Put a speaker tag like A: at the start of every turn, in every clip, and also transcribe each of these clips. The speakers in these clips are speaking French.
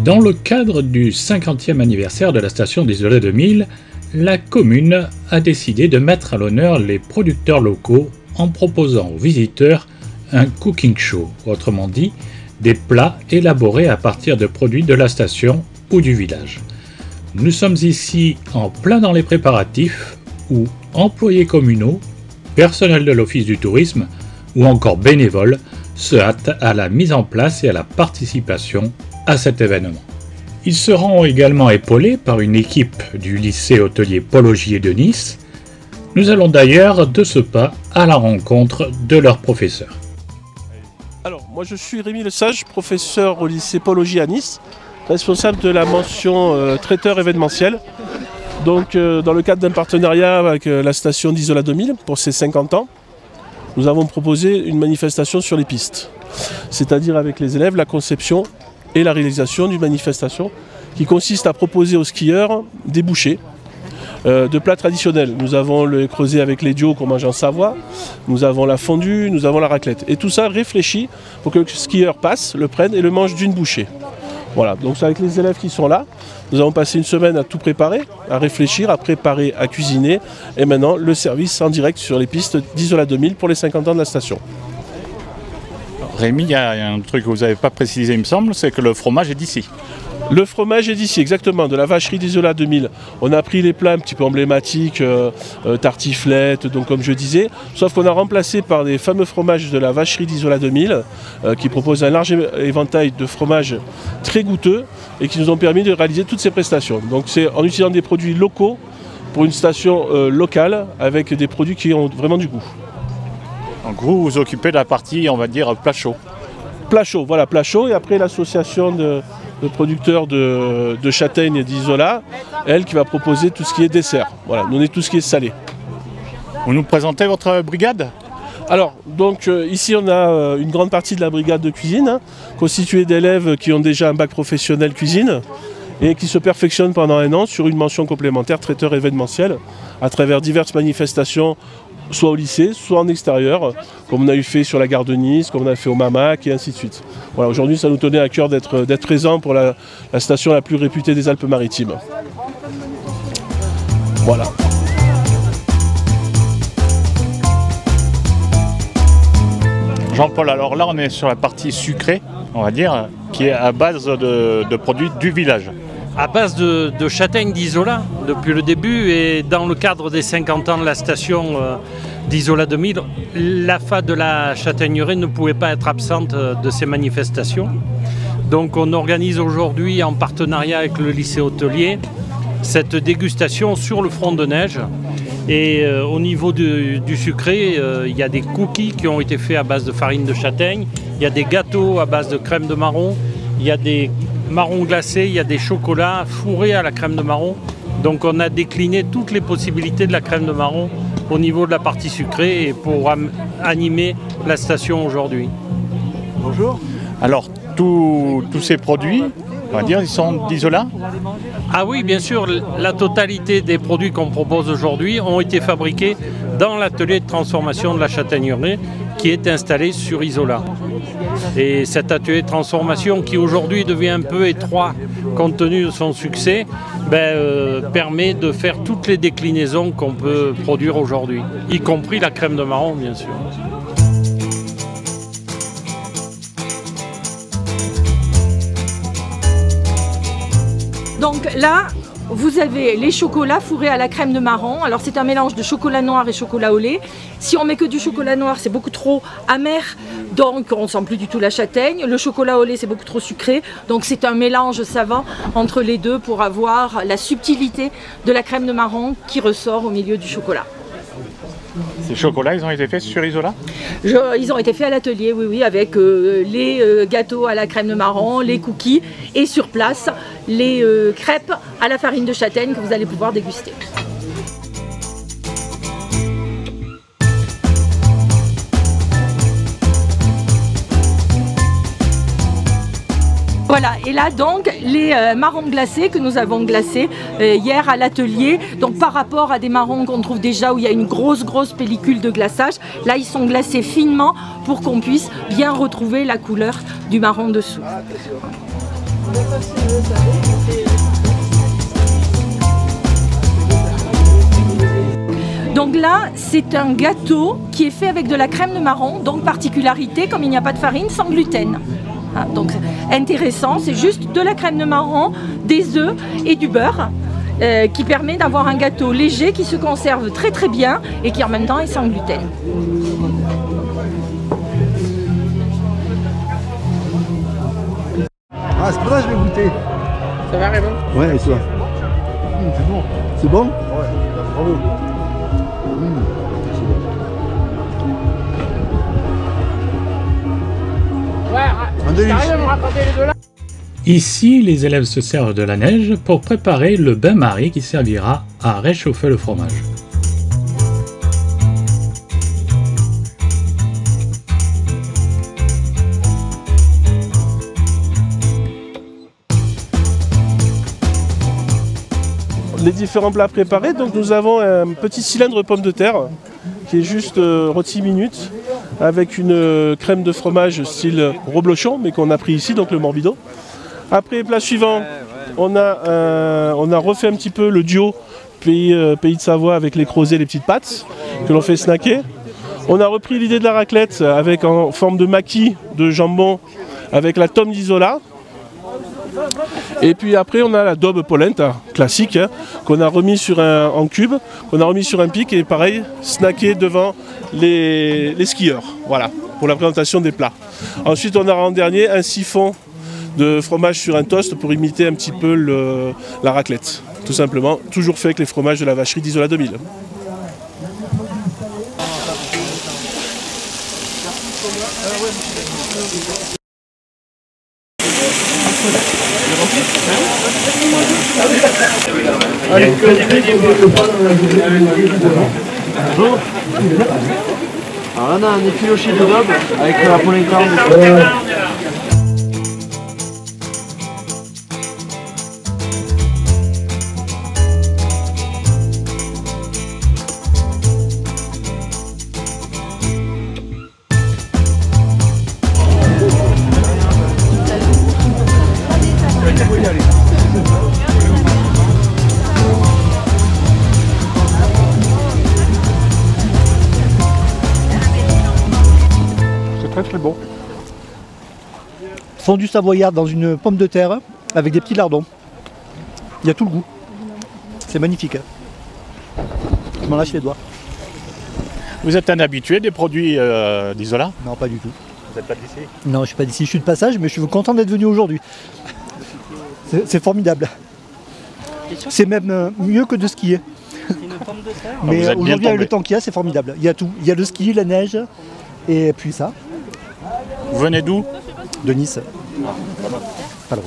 A: Dans le cadre du 50e anniversaire de la station d'Isola 2000, la commune a décidé de mettre à l'honneur les producteurs locaux en proposant aux visiteurs un cooking show, autrement dit, des plats élaborés à partir de produits de la station ou du village. Nous sommes ici en plein dans les préparatifs où employés communaux, personnel de l'office du tourisme ou encore bénévoles se hâtent à la mise en place et à la participation à cet événement. Ils seront également épaulés par une équipe du lycée hôtelier Paul Augier de Nice. Nous allons d'ailleurs de ce pas à la rencontre de leurs professeurs.
B: Alors, moi je suis Rémi Lesage, professeur au lycée Paul Augier à Nice, responsable de la mention traiteur événementiel. Donc, dans le cadre d'un partenariat avec la station d'Isola 2000 pour ses 50 ans, nous avons proposé une manifestation sur les pistes. C'est-à-dire avec les élèves, la conception et la réalisation d'une manifestation qui consiste à proposer aux skieurs des bouchées de plats traditionnels. Nous avons le creusé avec les dios qu'on mange en Savoie, nous avons la fondue, nous avons la raclette. Et tout ça réfléchi pour que le skieur passe, le prenne et le mange d'une bouchée. Voilà, donc c'est avec les élèves qui sont là. Nous avons passé une semaine à tout préparer, à réfléchir, à préparer, à cuisiner. Et maintenant, le service en direct sur les pistes d'Isola 2000 pour les 50 ans de la station.
A: Rémi, il y a un truc que vous n'avez pas précisé, il me semble, c'est que le fromage est d'ici.
B: Le fromage est d'ici, exactement, de la vacherie d'Isola 2000. On a pris les plats un petit peu emblématiques, tartiflette, donc comme je disais, sauf qu'on a remplacé par des fameux fromages de la vacherie d'Isola 2000, qui proposent un large éventail de fromages très goûteux et qui nous ont permis de réaliser toutes ces prestations. Donc c'est en utilisant des produits locaux pour une station locale avec des produits qui ont vraiment du goût.
A: Donc vous vous occupez de la partie, on va dire, plat chaud.
B: Plat chaud, voilà, plat chaud, et après l'association de producteurs de châtaignes et d'Isola, elle qui va proposer tout ce qui est dessert. Voilà, donner tout ce qui est salé.
A: Vous nous présentez votre brigade ?
B: Alors, donc ici on a une grande partie de la brigade de cuisine, constituée d'élèves qui ont déjà un bac professionnel cuisine et qui se perfectionnent pendant un an sur une mention complémentaire traiteur événementiel à travers diverses manifestations, soit au lycée, soit en extérieur, comme on a eu fait sur la gare de Nice, comme on a fait au Mamac et ainsi de suite. Voilà, aujourd'hui ça nous tenait à cœur d'être présent pour la station la plus réputée des Alpes-Maritimes. Voilà.
A: Jean-Paul, alors là on est sur la partie sucrée, on va dire, qui est à base de produits du village.
C: À base de châtaignes d'Isola depuis le début, et dans le cadre des 50 ans de la station d'Isola 2000, l'AFA de la châtaigneraie ne pouvait pas être absente de ces manifestations. Donc on organise aujourd'hui en partenariat avec le lycée hôtelier cette dégustation sur le front de neige. Et au niveau du sucré, il y a des cookies qui ont été faits à base de farine de châtaigne, il y a des gâteaux à base de crème de marron, il y a des marrons glacés, il y a des chocolats fourrés à la crème de marron. Donc on a décliné toutes les possibilités de la crème de marron au niveau de la partie sucrée et pour animer la station aujourd'hui.
B: Bonjour.
A: Alors tous ces produits, on va dire, ils sont d'Isola ?
C: Ah oui, bien sûr, la totalité des produits qu'on propose aujourd'hui ont été fabriqués dans l'atelier de transformation de la châtaigneraie qui est installé sur Isola. Et cet atelier de transformation qui aujourd'hui devient un peu étroit compte tenu de son succès, permet de faire toutes les déclinaisons qu'on peut produire aujourd'hui, y compris la crème de marron bien sûr.
D: Donc là, vous avez les chocolats fourrés à la crème de marron. Alors c'est un mélange de chocolat noir et chocolat au lait. Si on met que du chocolat noir, c'est beaucoup trop amer, donc on ne sent plus du tout la châtaigne. Le chocolat au lait, c'est beaucoup trop sucré. Donc c'est un mélange savant entre les deux pour avoir la subtilité de la crème de marron qui ressort au milieu du chocolat.
A: Ces chocolats, ils ont été faits sur Isola ?
D: Ils ont été faits à l'atelier, oui, avec les gâteaux à la crème de marron, les cookies et sur place, les crêpes à la farine de châtaigne que vous allez pouvoir déguster. Voilà, et là donc les marrons glacés que nous avons glacés hier à l'atelier. Donc par rapport à des marrons qu'on trouve déjà où il y a une grosse pellicule de glaçage, là ils sont glacés finement pour qu'on puisse bien retrouver la couleur du marron dessous. Donc là, c'est un gâteau qui est fait avec de la crème de marron, donc particularité, comme il n'y a pas de farine, sans gluten. Hein, donc intéressant, c'est juste de la crème de marron, des œufs et du beurre, qui permet d'avoir un gâteau léger qui se conserve très très bien et qui en même temps est sans gluten.
E: Ah, c'est pour ça que je vais goûter.
F: Ça va, Raymond?
E: Ouais, et toi? C'est bon. C'est bon? Ouais, bravo. Un délice.
F: T'arrives à me raconter les deux là?
A: Ici, les élèves se servent de la neige pour préparer le bain-marie qui servira à réchauffer le fromage.
B: Les différents plats préparés, donc nous avons un petit cylindre pomme de terre qui est juste rôti minute avec une crème de fromage style reblochon mais qu'on a pris ici, donc le morbido. Après, plat suivant, on a refait un petit peu le duo pays de Savoie avec les crozets et les petites pâtes que l'on fait snacker. On a repris l'idée de la raclette avec en forme de maquis de jambon avec la tome d'Isola. Et puis après on a la daube polenta classique hein, qu'on a remis en cube, qu'on a remis sur un pic et pareil snacké devant les skieurs. Voilà, pour la présentation des plats. Ensuite on aura en dernier un siphon de fromage sur un toast pour imiter un petit peu la raclette. Tout simplement, toujours fait avec les fromages de la vacherie d'Isola 2000.
F: Alors là, on a un effiloché de daube avec la polenta.
B: Très bon.
E: Fondue savoyarde dans une pomme de terre avec des petits lardons. Il y a tout le goût. C'est magnifique. Hein. Je m'en lâche les doigts.
A: Vous êtes un habitué des produits d'Isola?
E: Non, pas du tout.
A: Vous n'êtes pas d'ici?
E: Non, je suis pas d'ici. Je suis de passage, mais je suis content d'être venu aujourd'hui. C'est formidable. C'est même mieux que de skier. Mais aujourd'hui, avec le temps qu'il y a, c'est formidable. Il y a tout. Il y a le ski, la neige, et puis ça.
A: Vous venez d'où?
E: De Nice. Pas loin.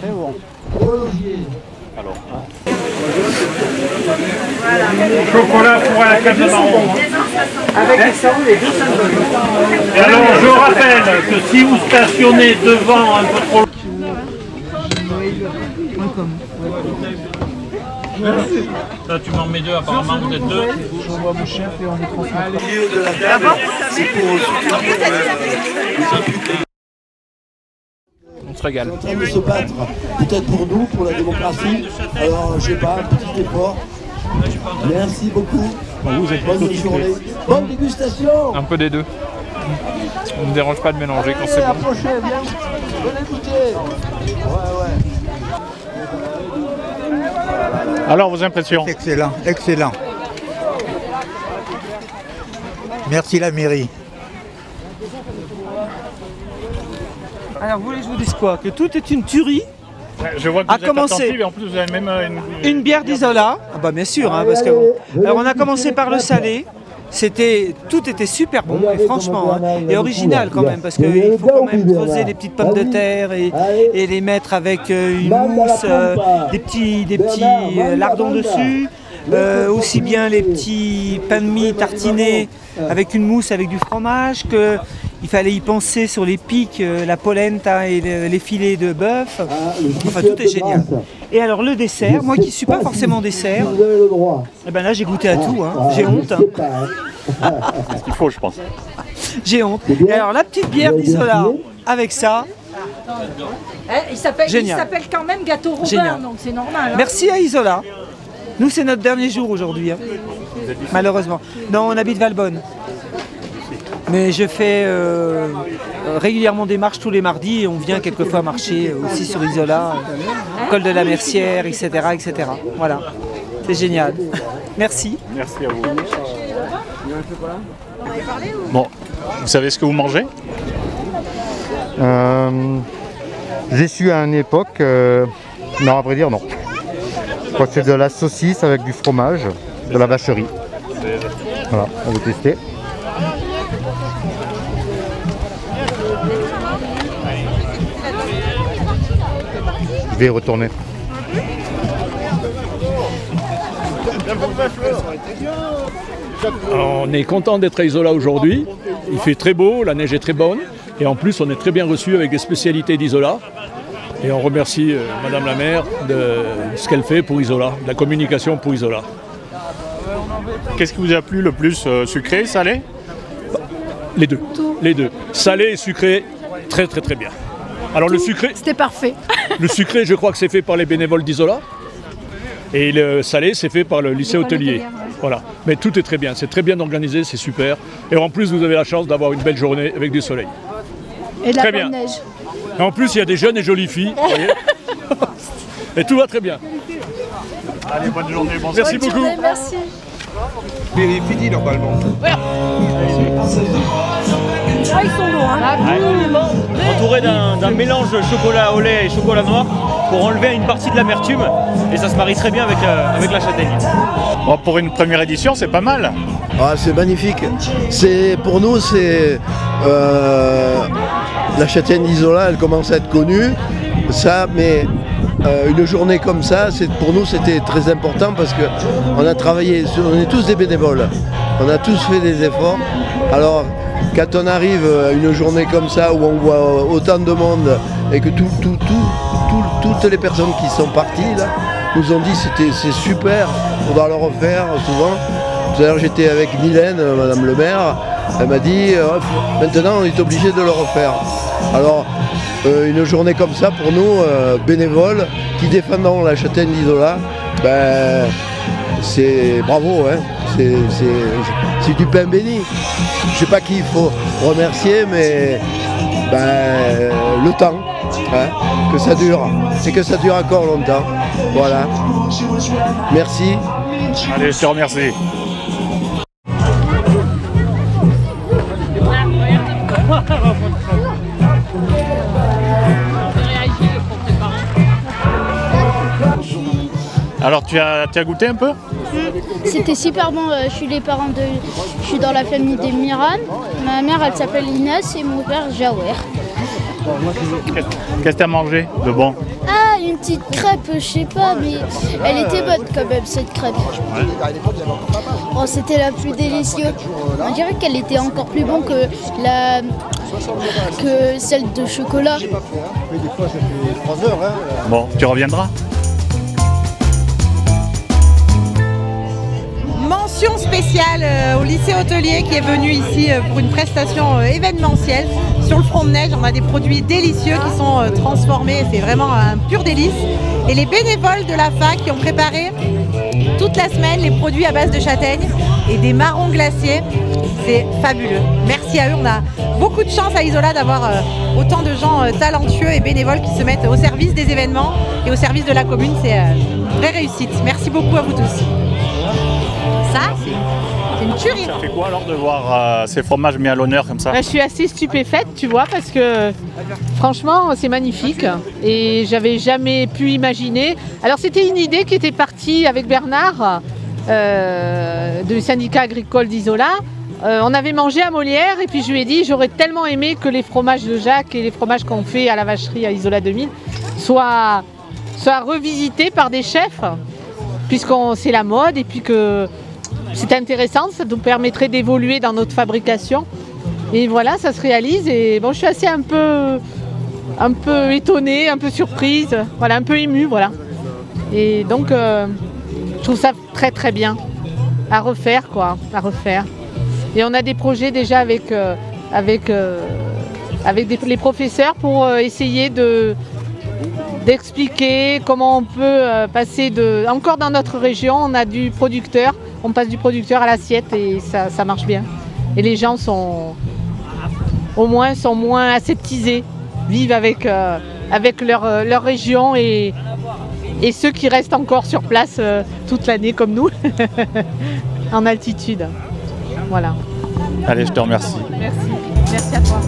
F: Très bon.
A: Alors.
C: Chocolat pour la crème de marron.
F: Avec les sarons, les deux symboles.
C: Et alors, je rappelle que si vous stationnez devant un peu trop... Là, tu m'en mets deux, apparemment, vous êtes deux.
B: On se régale.
G: En train de se battre, peut-être pour nous, pour la démocratie. Alors, je sais pas, un petit effort. Merci beaucoup. Bonne journée. Bonne dégustation.
H: Un peu des deux. Ça ne me dérange pas de mélanger quand c'est bon.
G: Approchez, viens. Venez goûter. Ouais.
A: Alors, vos impressions?
I: Excellent, excellent. Merci la mairie.
F: Alors, vous voulez que je vous dise quoi? Que tout est une tuerie.
A: Je vois que vous êtes attentive et en plus vous avez même
F: Une bière d'Isola. Ah bah bien sûr, hein, parce que bon. Alors on a commencé par le salé. Tout était super bon, et franchement, hein, et original quand même, parce qu'il faut quand même creuser les petites pommes de terre et les mettre avec une mousse, des petits lardons dessus, aussi bien les petits pains de mie tartinés avec une mousse avec du fromage, qu'il Il fallait y penser sur les pics, la polenta et les filets de bœuf. Enfin, tout est génial. Et alors le dessert, moi qui ne suis pas forcément dessert, eh ben là j'ai goûté à tout, hein. J'ai honte. Hein.
J: C'est ce qu'il faut, je pense.
F: J'ai honte. Et alors la petite bière d'Isola avec ça.
D: Il s'appelle quand même Gâteau Robin,
F: génial.
D: Donc c'est normal. Hein.
F: Merci à Isola. Nous c'est notre dernier jour aujourd'hui, hein. Malheureusement. Non, on habite Valbonne. Mais je fais régulièrement des marches tous les mardis et on vient quelquefois marcher aussi sur Isola, col de la Mercière, etc. etc. Voilà, c'est génial. Merci.
J: Merci à vous. Bon, vous savez ce que vous mangez?
K: J'ai su à une époque, non à vrai dire non. Je crois que c'est de la saucisse avec du fromage, de la vacherie. Voilà, on va tester. Je vais y retourner.
L: On est content d'être à Isola aujourd'hui. Il fait très beau, la neige est très bonne. Et en plus, on est très bien reçu avec des spécialités d'Isola. Et on remercie Madame la maire de ce qu'elle fait pour Isola, de la communication pour Isola.
J: Qu'est-ce qui vous a plu le plus, sucré, salé?
L: Les deux. Les deux. Salé et sucré, très très très bien. Alors le sucré,
M: c'était parfait.
L: Le sucré, je crois que c'est fait par les bénévoles d'Isola. Et le salé, c'est fait par le lycée hôtelier. Voilà. Mais tout est très bien, c'est très bien organisé, c'est super. Et en plus, vous avez la chance d'avoir une belle journée avec du soleil.
M: Et de la
L: très
M: bonne
L: bien.
M: neige.
L: Et en plus, il y a des jeunes et jolies filles. Vous voyez. Et tout va très bien.
J: Allez, bonne journée, bonsoir.
L: Merci beaucoup.
M: Journée, merci.
I: Mais il est fini normalement.
D: Ah, ils sont lourds, hein.
N: Entouré d'un mélange de chocolat au lait et chocolat noir pour enlever une partie de l'amertume et ça se marie très bien avec la châtaigne.
J: Bon, pour une première édition, c'est pas mal.
G: Ah, c'est magnifique. Pour nous, c'est la châtaigne d'Isola, elle commence à être connue. Ça, mais une journée comme ça, pour nous, c'était très important parce que on a travaillé, on est tous des bénévoles. On a tous fait des efforts. Alors, quand on arrive à une journée comme ça où on voit autant de monde et que toutes les personnes qui sont parties là, nous ont dit c'est super, on va le refaire souvent. Tout à l'heure j'étais avec Mylène, Madame le maire, elle m'a dit maintenant on est obligé de le refaire. Alors une journée comme ça pour nous, bénévoles, qui défendons la châtaigne d'Isola, ben, c'est bravo, hein. C'est du pain béni. Je sais pas qui il faut remercier, mais ben, le temps, hein, que ça dure. C'est que ça dure encore longtemps. Voilà. Merci.
J: Allez, je te remercie. Alors tu as goûté un peu?
O: C'était super bon, je suis dans la famille des Miran. Ma mère elle s'appelle Inès et mon père Jawer.
J: Qu'est-ce que tu as mangé de bon?
O: Ah, une petite crêpe, je sais pas, mais elle était bonne quand même cette crêpe. Oh, c'était la plus délicieuse. On dirait qu'elle était encore plus bonne que celle de chocolat.
J: Bon, tu reviendras?
P: Mention spéciale au lycée hôtelier qui est venu ici pour une prestation événementielle. Sur le front de neige, on a des produits délicieux qui sont transformés, c'est vraiment un pur délice. Et les bénévoles de la fac qui ont préparé toute la semaine les produits à base de châtaigne et des marrons glaciers, c'est fabuleux. Merci à eux, on a beaucoup de chance à Isola d'avoir autant de gens talentueux et bénévoles qui se mettent au service des événements et au service de la commune, c'est une vraie réussite. Merci beaucoup à vous tous. Ça, c'est une tuerie.
J: Ça fait quoi alors de voir ces fromages mis à l'honneur comme ça?
Q: Je suis assez stupéfaite, tu vois, parce que franchement, c'est magnifique et j'avais jamais pu imaginer. Alors, c'était une idée qui était partie avec Bernard du syndicat agricole d'Isola. On avait mangé à Molière et puis je lui ai dit j'aurais tellement aimé que les fromages de Jacques et les fromages qu'on fait à la vacherie à Isola 2000 soient revisités par des chefs, puisqu'on c'est la mode et puis que c'est intéressant, ça nous permettrait d'évoluer dans notre fabrication Et voilà, ça se réalise et bon, je suis assez un peu étonnée, un peu surprise, voilà, un peu émue, voilà. Et donc, je trouve ça très très bien à refaire, quoi, à refaire. Et on a des projets déjà avec les professeurs pour essayer d'expliquer comment on peut passer encore dans notre région, on a du producteur, on passe du producteur à l'assiette et ça marche bien. Et les gens sont moins aseptisés, vivent avec leur région et ceux qui restent encore sur place toute l'année comme nous, en altitude. Voilà.
J: Allez, je te remercie.
Q: Merci à toi.